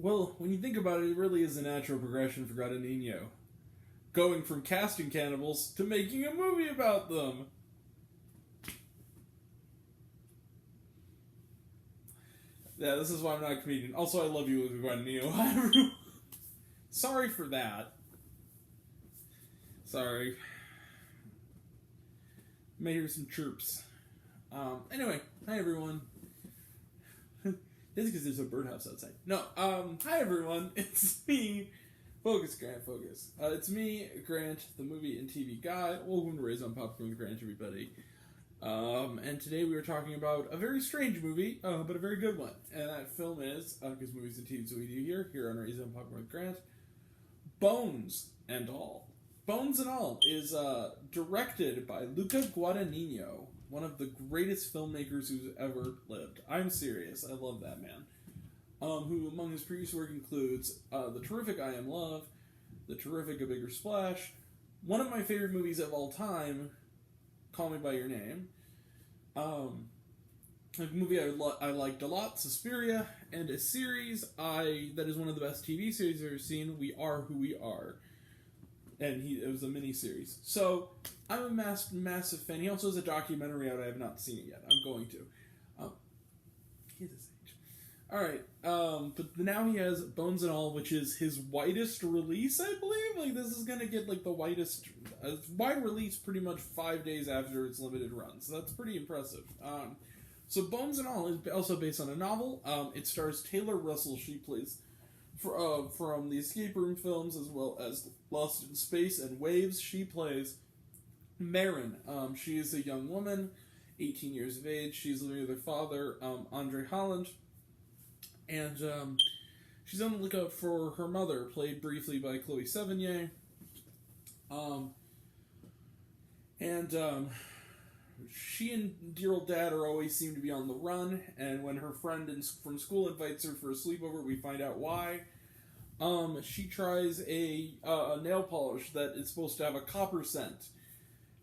Well, when you think about it, it really is a natural progression for Guadagnino. Going from casting cannibals to making a movie about them. Yeah, this is why I'm not a comedian. Also, I love you, Luca Guadagnino. Sorry for that. Sorry. May hear some chirps. Anyway, hi everyone. This is because there's a birdhouse outside. No, hi everyone. It's me, Focus Grant Focus. It's me, Grant, the movie and TV guy. Welcome to Raise on Popcorn with Grant, everybody. And today we are talking about a very strange movie, but a very good one. And that film is, because movies and TVs we do here on Raise on Popcorn with Grant, Bones and All. Bones and All is directed by Luca Guadagnino, one of the greatest filmmakers who's ever lived. I'm serious. I love that man. Who, among his previous work, includes the terrific I Am Love, the terrific A Bigger Splash, one of my favorite movies of all time, Call Me By Your Name, a movie I liked a lot, Suspiria, and a series that is one of the best TV series I've ever seen, We Are Who We Are. And it was a mini-series. So, I'm a massive fan. He also has a documentary out. I have not seen it yet. I'm going to. He's his age. Alright, but now he has Bones and All, which is his widest release, I believe. Like, this is gonna get, like, the widest... wide release pretty much 5 days after its limited run. So that's pretty impressive. So Bones and All is also based on a novel. It stars Taylor Russell. She plays... from the Escape Room films, as well as Lost in Space and Waves. She plays Marin. She is a young woman, 18 years of age. She's living with her father, Andre Holland. And she's on the lookout for her mother, played briefly by Chloe Sevigny. She and dear old dad always seem to be on the run, and when her friend from school invites her for a sleepover, we find out why. She tries a nail polish that is supposed to have a copper scent,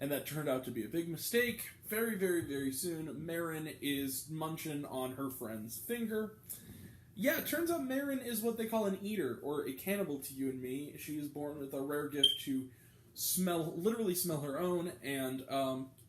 and that turned out to be a big mistake. Very, very, very soon, Marin is munching on her friend's finger. Yeah, it turns out Marin is what they call an eater, or a cannibal to you and me. She is born with a rare gift to literally smell her own, and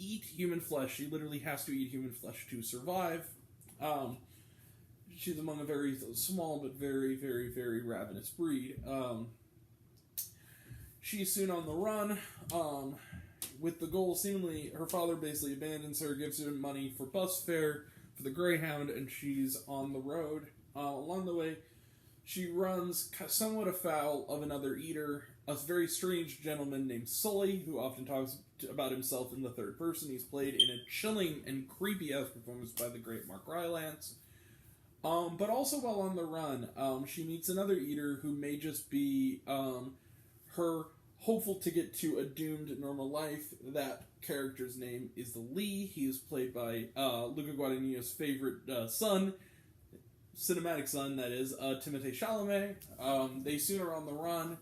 eat human flesh. She literally has to eat human flesh to survive. She's among a very small but very, very, very ravenous breed. She's soon on the run, with the goal, seemingly, her father basically abandons her, gives her money for bus fare for the Greyhound, and she's on the road. Along the way, she runs somewhat afoul of another eater, a very strange gentleman named Sully, who often talks about himself in the third person. He's played in a chilling and creepy-ass performance by the great Mark Rylance. But also while on the run, she meets another eater who may just be her hopeful ticket to a doomed normal life. That character's name is Lee. He is played by Luca Guadagnino's favorite son, cinematic son, that is, Timothée Chalamet. They soon are on the run.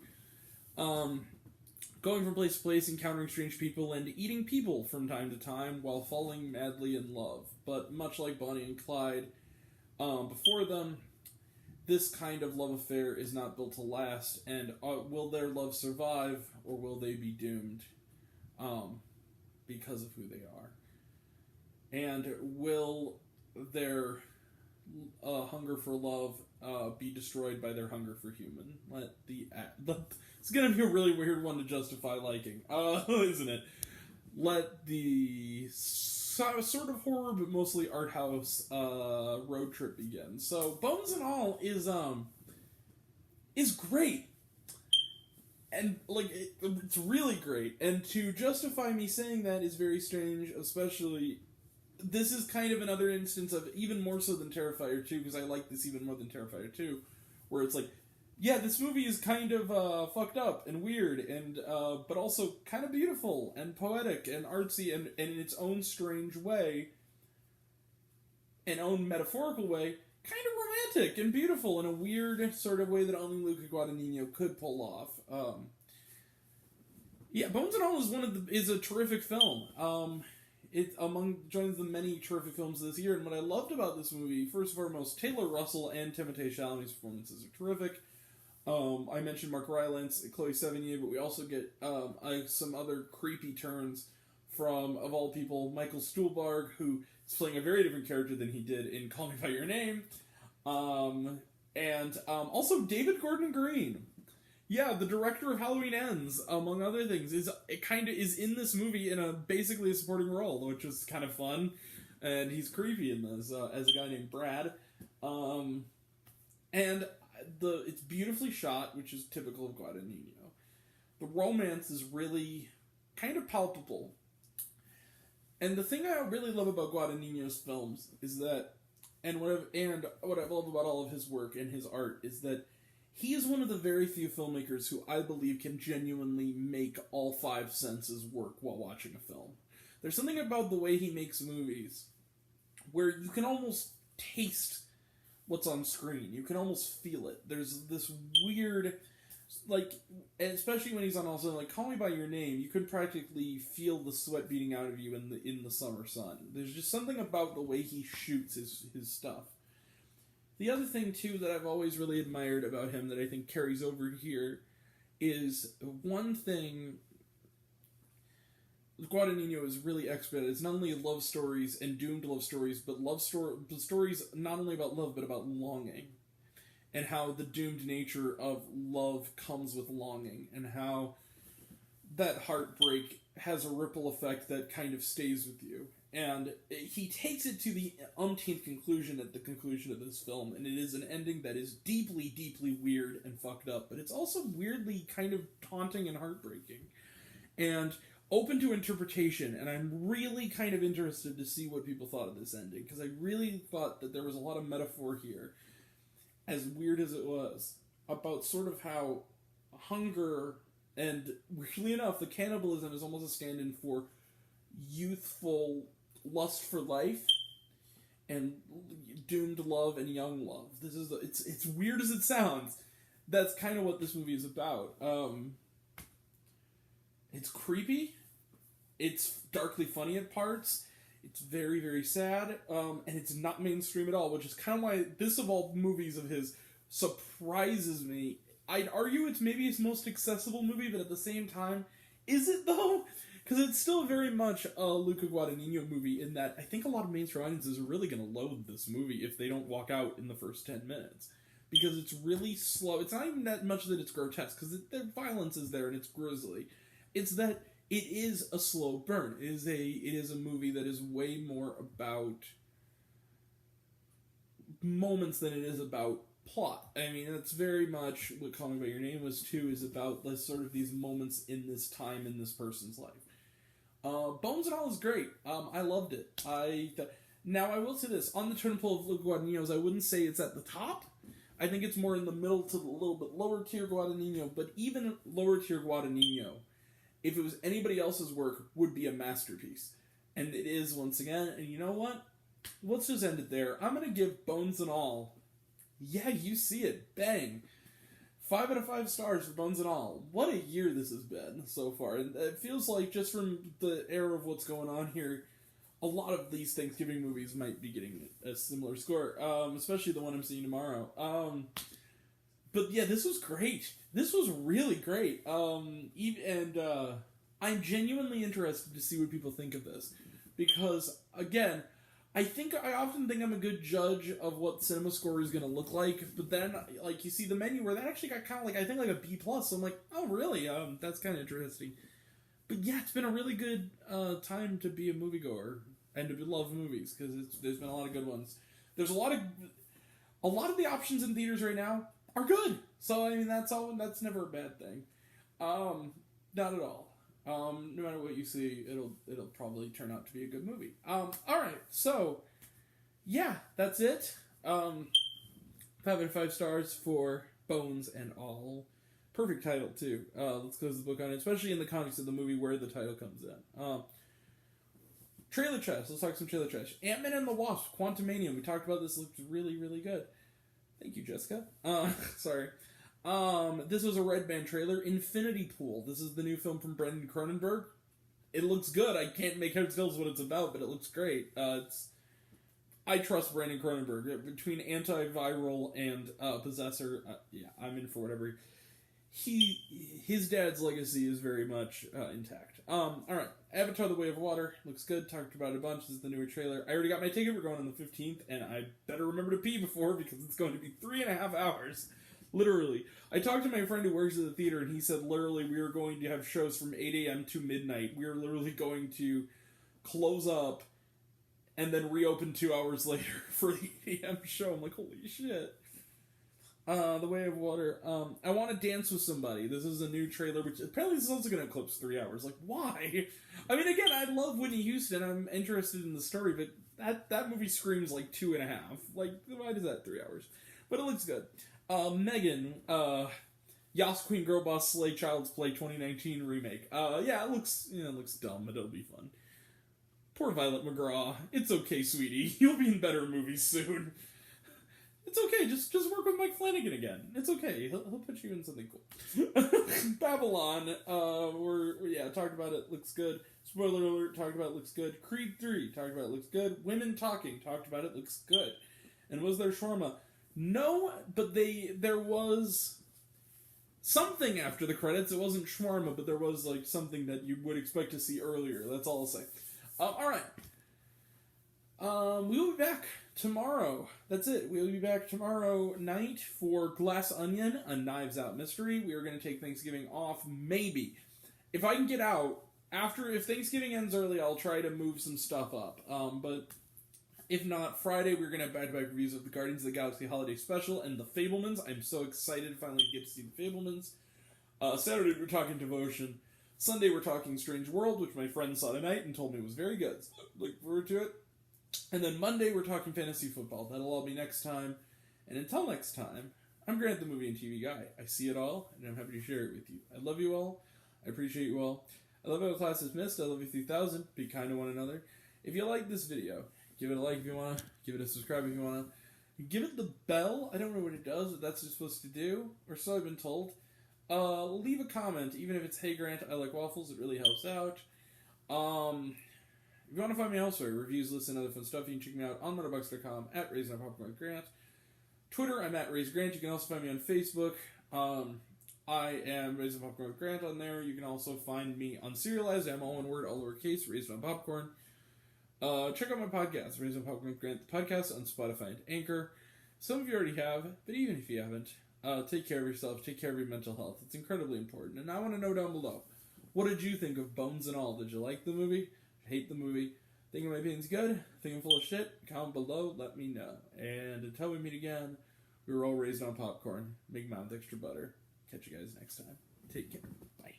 Going from place to place, encountering strange people, and eating people from time to time while falling madly in love. But much like Bonnie and Clyde before them, this kind of love affair is not built to last, and will their love survive, or will they be doomed because of who they are? And will their hunger for love be destroyed by their hunger for human? It's gonna be a really weird one to justify liking, isn't it? Let the sort of horror, but mostly art house road trip begin. So Bones and All is great, and like it's really great. And to justify me saying that is very strange, especially. This is kind of another instance of, even more so than Terrifier 2, because I like this even more than Terrifier 2, where it's like, yeah, this movie is kind of fucked up and weird, and but also kind of beautiful and poetic and artsy and in its own strange way, an own metaphorical way, kind of romantic and beautiful in a weird sort of way that only Luca Guadagnino could pull off. Yeah, Bones and All is a terrific film. it joins the many terrific films this year. And what I loved about this movie, first and foremost, Taylor Russell and Timothée Chalamet's performances are terrific. I mentioned Mark Rylance, Chloe Sevigny, but we also get some other creepy turns from, of all people, Michael Stuhlbarg, who is playing a very different character than he did in Call Me By Your Name. And also David Gordon Green. Yeah, the director of Halloween Ends, among other things, is in this movie in basically a supporting role, which is kind of fun. And he's creepy in this, as a guy named Brad. And it's beautifully shot, which is typical of Guadagnino. The romance is really kind of palpable. And the thing I really love about Guadagnino's films is that, and what I love about all of his work and his art, is that he is one of the very few filmmakers who I believe can genuinely make all five senses work while watching a film. There's something about the way he makes movies where you can almost taste what's on screen. You can almost feel it. There's this weird, like, especially when he's on also, like, Call Me By Your Name, you could practically feel the sweat beating out of you in the summer sun. There's just something about the way he shoots his stuff. The other thing, too, that I've always really admired about him that I think carries over here is one thing Guadagnino is really expert at. It's not only love stories and doomed love stories, but stories not only about love, but about longing. And how the doomed nature of love comes with longing. And how that heartbreak has a ripple effect that kind of stays with you. And he takes it to the umpteenth conclusion at the conclusion of this film, and it is an ending that is deeply, deeply weird and fucked up, but it's also weirdly kind of taunting and heartbreaking, and open to interpretation, and I'm really kind of interested to see what people thought of this ending, because I really thought that there was a lot of metaphor here, as weird as it was, about sort of how hunger, and weirdly enough, the cannibalism is almost a stand-in for youthful lust for life and doomed love and young love. It's weird as it sounds. That's kind of what this movie is about. It's creepy. It's darkly funny at parts. It's very, very sad. And it's not mainstream at all, which is kind of why this, of all movies of his, surprises me. I'd argue it's maybe his most accessible movie, but at the same time, is it though? Because it's still very much a Luca Guadagnino movie in that I think a lot of mainstream audiences are really going to loathe this movie if they don't walk out in the first 10 minutes. Because it's really slow. It's not even that much that it's grotesque, because the violence is there and it's grisly. It's that it is a slow burn. It is a movie that is way more about moments than it is about plot. I mean, that's very much what Call Me By Your Name was too, is about the sort of these moments in this time in this person's life. Bones and All is great. I loved it. Now, I will say this. On the totem pole of Luca Guadagnino's, I wouldn't say it's at the top. I think it's more in the middle to a little bit lower tier Guadagnino, but even lower tier Guadagnino, if it was anybody else's work, would be a masterpiece. And it is, once again. And you know what? Let's just end it there. I'm going to give Bones and All. Yeah, you see it. Bang. 5 out of 5 stars for Bones and All. What a year this has been so far. And it feels like, just from the era of what's going on here, a lot of these Thanksgiving movies might be getting a similar score. Especially the one I'm seeing tomorrow. But yeah, this was great. This was really great. I'm genuinely interested to see what people think of this. Because, again, I often think I'm a good judge of what cinema score is going to look like, but then, like, you see the menu where that actually got kind of like, I think, like a B+, so I'm like, oh, really? That's kind of interesting. But yeah, it's been a really good time to be a moviegoer and to love movies, because there's been a lot of good ones. There's a lot of the options in theaters right now are good, so, I mean, that's never a bad thing. Not at all. No matter what you see, it'll probably turn out to be a good movie. Alright, so, yeah, that's it. 5 out of 5 stars for Bones and All. Perfect title, too. Let's close the book on it, especially in the context of the movie where the title comes in. Trailer trash. Let's talk some trailer trash. Ant-Man and the Wasp, Quantumania. We talked about this. Looked really, really good. Thank you, Jessica. Sorry. This was a Red Band trailer. Infinity Pool. This is the new film from Brendan Cronenberg. it looks good. I can't make heads tell what it's about, but it looks great. I trust Brandon Cronenberg. Between Antiviral and Possessor, yeah, I'm in for whatever. His dad's legacy is very much intact. Alright, Avatar: The Way of Water looks good. Talked about it a bunch. This is the newer trailer. I already got my ticket. We're going on the 15th, and I better remember to pee before because it's going to be 3.5 hours. Literally. I talked to my friend who works at the theater, and he said literally we are going to have shows from 8 a.m. to midnight. We are literally going to close up and then reopen 2 hours later for the 8 a.m. show. I'm like, holy shit. The Way of Water. I Want to Dance with Somebody. This is a new trailer, which apparently this is also going to eclipse 3 hours. Like, why? I mean, again, I love Whitney Houston. I'm interested in the story, but that movie screams like 2.5. Like, why does that 3 hours? But it looks good. Megan, Yas Queen Girl Boss Slay Child's Play 2019 remake. Yeah, it looks dumb, but it'll be fun. Poor Violet McGraw. It's okay, sweetie. You'll be in better movies soon. It's okay, just work with Mike Flanagan again. It's okay, he'll put you in something cool. Babylon, talked about it, looks good. Spoiler alert, talked about it, looks good. Creed 3, talked about it, looks good. Women Talking, talked about it, looks good. And was there shawarma? No, but there was something after the credits. It wasn't shawarma, but there was like something that you would expect to see earlier. That's all I'll say. Alright. We will be back tomorrow. That's it. We'll be back tomorrow night for Glass Onion, a Knives Out mystery. We are going to take Thanksgiving off, maybe. If I can get out, if Thanksgiving ends early, I'll try to move some stuff up. But if not, Friday we're going to have back-to-back reviews of the Guardians of the Galaxy Holiday Special and The Fabelmans. I'm so excited to finally get to see The Fabelmans. Saturday we're talking Devotion. Sunday we're talking Strange World, which my friend saw tonight and told me was very good. So look forward to it. And then Monday we're talking fantasy football. That'll all be next time. And until next time, I'm Grant, the movie and TV guy. I see it all, and I'm happy to share it with you. I love you all. I appreciate you all. I love how class is missed. I love you 3000. Be kind to one another. If you like this video, give it a like if you want to. Give it a subscribe if you want to. Give it the bell. I don't know what it does, but that's what it's supposed to do. Or so I've been told. Leave a comment, even if it's, hey Grant, I like waffles. It really helps out. If you want to find me elsewhere, reviews, lists, and other fun stuff, you can check me out on letterboxd.com at RaisinUpPopcorn Twitter, I'm at RaiseGrant. You can also find me on Facebook. I am Raisin Popcorn with Grant on there. You can also find me on Serialized. I'm all one word, all lowercase, Raisin on Popcorn. Check out my podcast, Raisin Popcorn with Grant, the podcast on Spotify and Anchor. Some of you already have, but even if you haven't, take care of yourself, take care of your mental health. It's incredibly important. And I want to know down below, what did you think of Bones and All? Did you like the movie? Hate the movie? Think my opinion's good? Think I'm full of shit? Comment below, let me know. And until we meet again, we were all raised on popcorn. Big mouth, extra butter. Catch you guys next time. Take care. Bye.